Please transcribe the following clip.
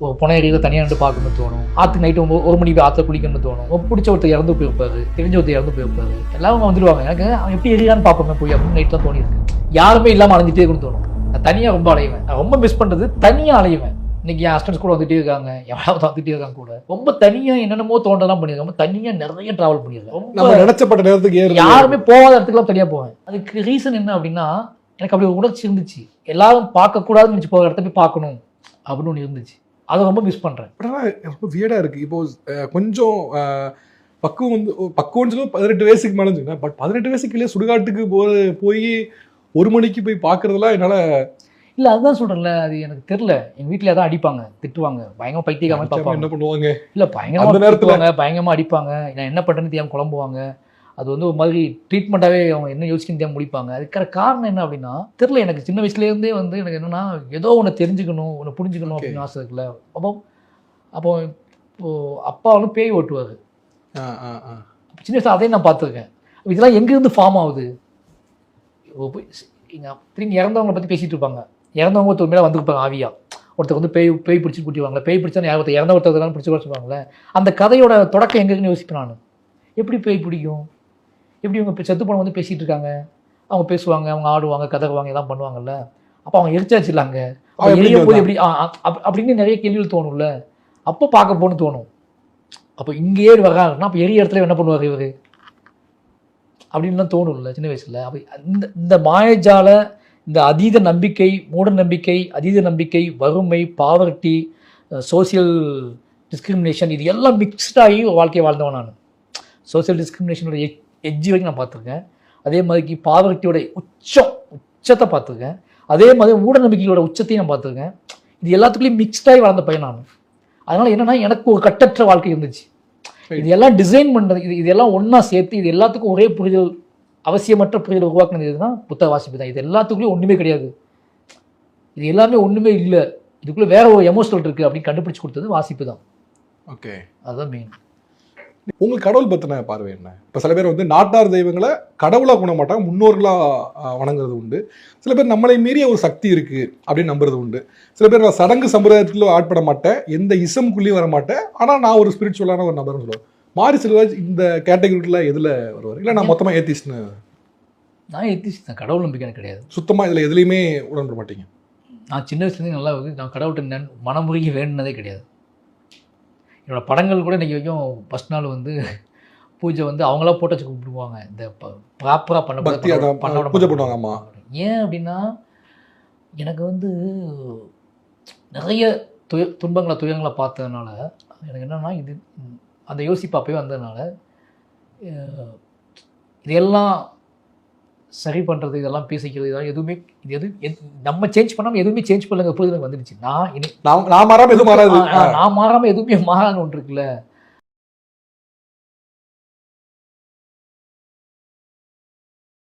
புனையறியில் தனியாக நின்று பார்க்கணும்னு தோணும். ஆற்றுக்கு நைட்டு 1 மணிக்கு ஆற்றுல குளிக்கணும்னு தோணும். பிடிச்ச ஒருத்தர் இறந்து போயிருப்பாரு, தெரிஞ்ச ஒருத்தர் இறந்து போயிருப்பாரு, எல்லாரும் வந்துடுவாங்க. எனக்கு அவன் எப்படி எரியான்னு பார்ப்போமே போய் அப்படின்னு நைட்லாம் தோணியிருக்கு. யாருமே இல்லாமல் அலைஞ்சிட்டே இருக்குன்னு தோணும். நான் தனியாக ரொம்ப அலைவேன். நான் ரொம்ப மிஸ் பண்ணுறது தனியாக அலைவேன். இன்னைக்கு என் ஹஸ்டன்ஸ் கூட வந்துட்டே இருக்காங்க, எவ்வளவு வந்துட்டே இருக்காங்க கூட. ரொம்ப தனியாக என்னென்னமோ தோன்றலாம் பண்ணியிருக்காங்க. ரொம்ப தனியாக நிறைய ட்ராவல் பண்ணியிருக்கேன். ரொம்ப நினைச்சப்பட்ட நேரத்துக்கு யாருமே போகாத இடத்துக்குலாம் தனியாக போவேன். அதுக்கு ரீசன் என்ன அப்படின்னா, எனக்கு அப்படி ஒரு உணர்ச்சி இருந்துச்சு. எல்லாரும் பார்க்கக்கூடாதுன்னு நினச்சி போகிற இடத்த போய் பார்க்கணும் அப்படின்னு ஒன்று இருந்துச்சு. அதை ரொம்ப மிஸ் பண்ணுறேன். ரொம்ப வியர்டாக இருக்குது. இப்போ கொஞ்சம் பக்குவம்னு சொல்லி 18 வயசுக்கு மேலே சொன்னேன். பட் 18 வயசுக்குள்ளே சுடுகாட்டுக்கு போய் 1 மணிக்கு போய் பார்க்குறதுலாம் என்னால் இல்லை, அதுதான் சொல்கிறேன்ல, அது எனக்கு தெரில. எங்கள் வீட்டில் எதாவது அடிப்பாங்க, திட்டுவாங்க, பயங்கரமாக பைத்தியக்காரமாக பார்ப்பாங்க. என்ன பண்ணுவாங்க? இல்லை, பயங்கரமாக நேரத்துவாங்க, பயங்கரமாக அடிப்பாங்க. நான் என்ன பண்ணுறேன்னு தெரியாமல் குழம்புவாங்க. அது வந்து ஒரு மாதிரி ட்ரீட்மெண்ட்டாகவே அவங்க என்ன யோசிக்கணும் தெரியாமல் முடிப்பாங்க. அதுக்கான காரணம் என்ன அப்படின்னா தெரில. எனக்கு சின்ன வயசுலேருந்தே வந்து எனக்கு என்னென்னா ஏதோ ஒன்று தெரிஞ்சுக்கணும், ஒன்று புரிஞ்சுக்கணும் அப்படின்னு ஆசை இருக்குல்ல. அப்போ இப்போது அப்பா வந்து பேய் ஓட்டுவார். சின்ன வயசில் அதையும் நான் பார்த்துருக்கேன். இதெல்லாம் எங்கேருந்து ஃபார்ம் ஆகுது? திரும்பி இறந்தவங்களை பற்றி பேசிகிட்டு இருப்பாங்க. இறந்தவங்க ஒருத்தர் மேலே வந்துருப்பாங்க ஆவியா. ஒருத்தர் வந்து பேய் பிடிச்சி கூட்டிவாங்களே, பேய் பிடிச்சா ஒருத்தர் இறந்த ஒருத்தர் பிடிச்சி வச்சுருப்பாங்களே. அந்த கதையோட தொடக்கம் எங்கேன்னு யோசிப்பேன் நான். எப்படி பேய் பிடிக்கும்? எப்படி இவங்க செத்து போன வந்து பேசிகிட்டு இருக்காங்க, அவங்க பேசுவாங்க, அவங்க ஆடுவாங்க, கதறுவாங்க, எல்லாம் பண்ணுவாங்கல்ல. அப்போ அவங்க எரிச்சாச்சு இல்லாங்க, அவங்க எரியும் போது எப்படி அப்படின்னு நிறைய கேள்விகள் தோணும்ல. அப்போ பார்க்க போகணும்னு தோணும். அப்போ இங்கேயே வராங்கன்னா அப்போ எரிய இடத்துல என்ன பண்ணுவார் இவர் அப்படின்லாம் தோணும்ல சின்ன வயசில். அப்போ இந்த மாயஜால, இந்த அதீத நம்பிக்கை, மூட நம்பிக்கை, அதீத நம்பிக்கை, வறுமை, பாவர்ட்டி, சோசியல் டிஸ்கிரிமினேஷன், இது எல்லாம் மிக்ஸ்டாகி வாழ்க்கையை வாழ்ந்தவன் நான். சோசியல் டிஸ்கிரிமினேஷனோட எட்ஜி வரைக்கும் நான் பார்த்துருக்கேன். அதே மாதிரி பாவர்ட்டியோட உச்சத்தை பார்த்துருக்கேன். அதே மாதிரி மூட நம்பிக்கையோட உச்சத்தையும் நான் பார்த்துருக்கேன். இது எல்லாத்துக்குள்ளேயும் மிக்ஸ்டாகி வளர்ந்த பையன் நான். அதனால் என்னென்னா எனக்கு ஒரு கட்டற்ற வாழ்க்கை இருந்துச்சு. இது எல்லாம் டிசைன் பண்ணுறது, இதெல்லாம் ஒன்றா சேர்த்து இது எல்லாத்துக்கும் ஒரே புரிதல், அவசியமற்ற புரிதல் உருவாக்குனது எதுனா புத்தக வாசிப்பு தான். இது எல்லாத்துக்குள்ளேயும் ஒன்றுமே கிடையாது, இது எல்லாமே ஒன்றுமே இல்லை, இதுக்குள்ளே வேற ஒரு எமோஷனல் இருக்குது அப்படின்னு கண்டுபிடிச்சி கொடுத்தது வாசிப்பு தான். ஓகே, அதுதான் மெயின். உங்களுக்கு கடவுள் பற்றின பார்வை என்ன? இப்போ சில பேர் வந்து நாட்டார் தெய்வங்களை கடவுளாக குண மாட்டாங்க, முன்னோர்களாக வணங்குறது உண்டு. சில பேர் நம்மளை மீறிய ஒரு சக்தி இருக்குது அப்படின்னு நம்புறது உண்டு. சில பேர் நான் சடங்கு சம்பிரதாயத்தில் ஆட்பட மாட்டேன், எந்த இசம்குள்ளேயும் வர மாட்டேன், ஆனால் நான் ஒரு ஸ்பிரிச்சுவலான ஒரு நபர்னு சொல்லுவேன். மாறி செல்வராஜ் இந்த கேட்டகரிக்குள்ள எதில் வருவார்? இல்லை நான் மொத்தமாக ஏத்திஸ்ட்னு? நான் ஏத்திஸ்ட் தான், கடவுள் நம்பிக்கை கிடையாது சுத்தமாக. இதில் எதுலேயுமே உடன்பட மாட்டீங்க? நான் சின்ன வயசுலேருந்து நல்லா நான் கடவுள்கிட்ட மனமுருகி வேணுனதே கிடையாது. என்னோடய படங்கள் கூட இன்றைக்கி வரைக்கும் ஃபஸ்ட் நாள் வந்து பூஜை வந்து அவங்களாம் போட்டு வச்சு கும்பிடுவாங்க. இந்த ப்ராப்பராக பண்ண பூஜை பண்ணுவாங்க. ஆமாம். ஏன் அப்படின்னா எனக்கு வந்து நிறைய துன்பங்களை துயரங்களை பார்த்ததுனால எனக்கு என்னென்னா இது அந்த யோசிப்பு அப்போயே வந்ததுனால இதெல்லாம் சரி பண்ணுறது, இதெல்லாம் பேசிக்கிறது, இதெல்லாம் எதுவுமே நம்ம சேஞ்ச் பண்ணாமல் எதுவுமே சேஞ்ச் பண்ணலங்க. புரிதல் வந்துடுச்சு. நான் மாறாமல் எதுவும் மாறாது, நான் மாறாமல் எதுவுமே மாறான்னு ஒன்று இருக்குல்ல.